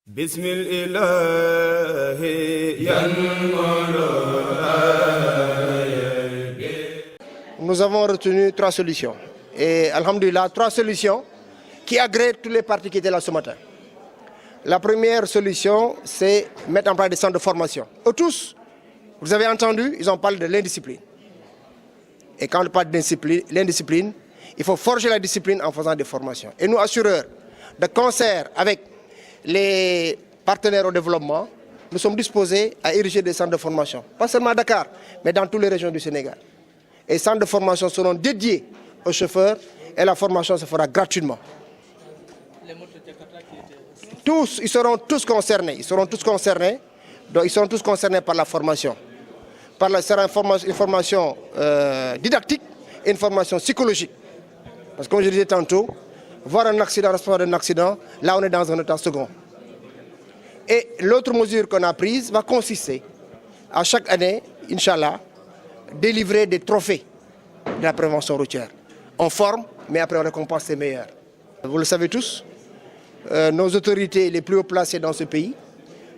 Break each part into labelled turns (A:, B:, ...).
A: Nous avons retenu 3 solutions. Et alhamdoulilah, 3 solutions qui agréent tous les partis qui étaient là ce matin. La première solution, c'est mettre en place des centres de formation. Eux tous, vous avez entendu, ils ont parlé de l'indiscipline. Et quand on parle d'indiscipline, il faut forger la discipline en faisant des formations. Et nous, assureurs, de concert avec les partenaires au développement, nous sommes disposés à ériger des centres de formation. Pas seulement à Dakar, mais dans toutes les régions du Sénégal. Et les centres de formation seront dédiés aux chauffeurs et la formation se fera gratuitement. Tous, ils seront tous concernés. Donc ils seront tous concernés par la formation. Sera une formation didactique et une formation psychologique. Parce que comme je disais tantôt, voir un accident, responsable d'un accident, là on est dans un état second. Et l'autre mesure qu'on a prise va consister à chaque année, Inch'Allah, délivrer des trophées de la prévention routière. On forme, mais après on récompense les meilleurs. Vous le savez tous, nos autorités les plus haut placées dans ce pays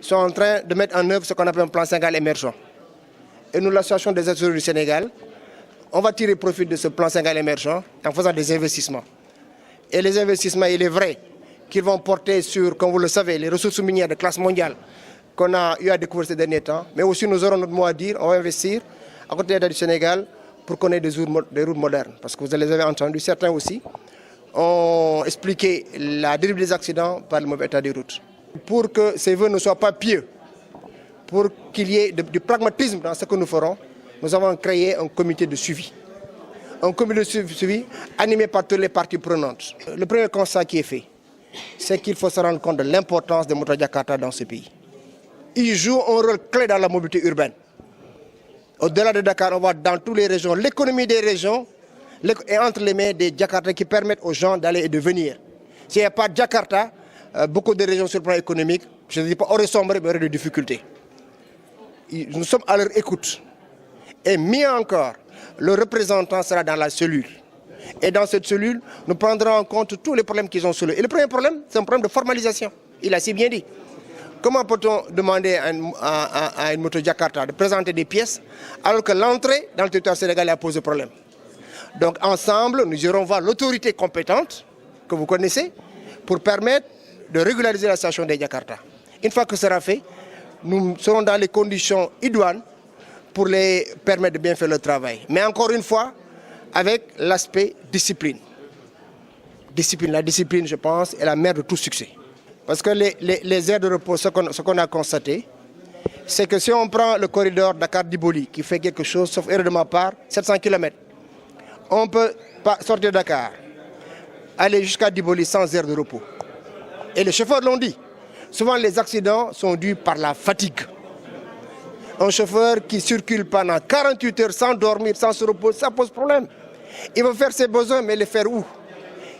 A: sont en train de mettre en œuvre ce qu'on appelle un plan Sénégal émergent. Et nous, l'association des assureurs du Sénégal, on va tirer profit de ce plan Sénégal émergent en faisant des investissements. Et les investissements, il est vrai qu'ils vont porter sur, comme vous le savez, les ressources minières de classe mondiale qu'on a eu à découvrir ces derniers temps. Mais aussi, nous aurons notre mot à dire, on va investir à côté de l'État du Sénégal pour qu'on ait des routes modernes. Parce que vous les avez entendus, certains aussi ont expliqué la dérive des accidents par le mauvais état des routes. Pour que ces vœux ne soient pas pieux, pour qu'il y ait du pragmatisme dans ce que nous ferons, nous avons créé un comité de suivi. Un comité de suivi animé par toutes les parties prenantes. Le premier constat qui est fait, c'est qu'il faut se rendre compte de l'importance des motos Jakarta dans ce pays. Ils jouent un rôle clé dans la mobilité urbaine. Au-delà de Dakar, on voit dans toutes les régions, l'économie des régions est entre les mains des Jakarta qui permettent aux gens d'aller et de venir. S'il n'y a pas de Jakarta, beaucoup de régions sur le plan économique, je ne dis pas auraient sombré, mais auraient des difficultés. Nous sommes à leur écoute. Et mieux encore, le représentant sera dans la cellule. Et dans cette cellule, nous prendrons en compte tous les problèmes qu'ils ont soulevés. Et le premier problème, c'est un problème de formalisation. Il a si bien dit. Comment peut-on demander à une moto Jakarta de présenter des pièces alors que l'entrée dans le territoire sénégalais a posé problème? Donc ensemble, nous irons voir l'autorité compétente que vous connaissez pour permettre de régulariser la station des Jakarta. Une fois que ce sera fait, nous serons dans les conditions idoines pour les permettre de bien faire le travail. Mais encore une fois, avec l'aspect discipline. La discipline, je pense, est la mère de tout succès. Parce que les aires de repos, ce qu'on a constaté, c'est que si on prend le corridor Dakar-Diboli, qui fait quelque chose, sauf erreur de ma part, 700 km, on peut pas sortir de Dakar, aller jusqu'à Diboli sans aire de repos. Et les chauffeurs l'ont dit. Souvent, les accidents sont dus par la fatigue. Un chauffeur qui circule pendant 48 heures sans dormir, sans se reposer, ça pose problème. Il veut faire ses besoins, mais les faire où?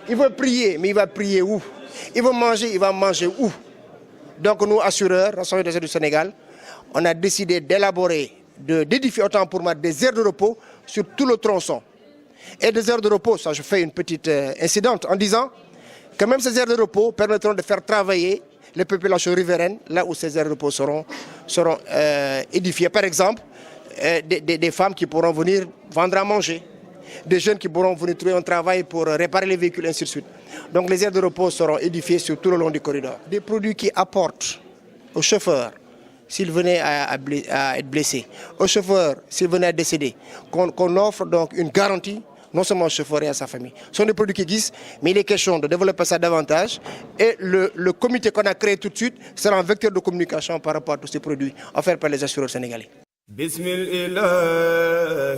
A: Il veut prier, mais il va prier où? Il veut manger, il va manger où? Donc nous, assureurs, Rassemblement des assureurs du Sénégal, on a décidé d'élaborer, d'édifier autant pour moi des aires de repos sur tout le tronçon. Et des aires de repos, ça je fais une petite incidente en disant que même ces aires de repos permettront de faire travailler les populations riveraines, là où ces aires de repos seront édifiées. Par exemple, des femmes qui pourront venir vendre à manger, des jeunes qui pourront venir trouver un travail pour réparer les véhicules, ainsi de suite. Donc les aires de repos seront édifiées sur tout le long du corridor. Des produits qui apportent aux chauffeurs, s'ils venaient à être blessés, aux chauffeurs, s'ils venaient à décéder, qu'on offre donc une garantie, non seulement au chauffeur et à sa famille. Ce sont des produits qui existent, mais il est question de développer ça davantage. Et le comité qu'on a créé tout de suite sera un vecteur de communication par rapport à tous ces produits offerts par les assureurs sénégalais. Bismillah.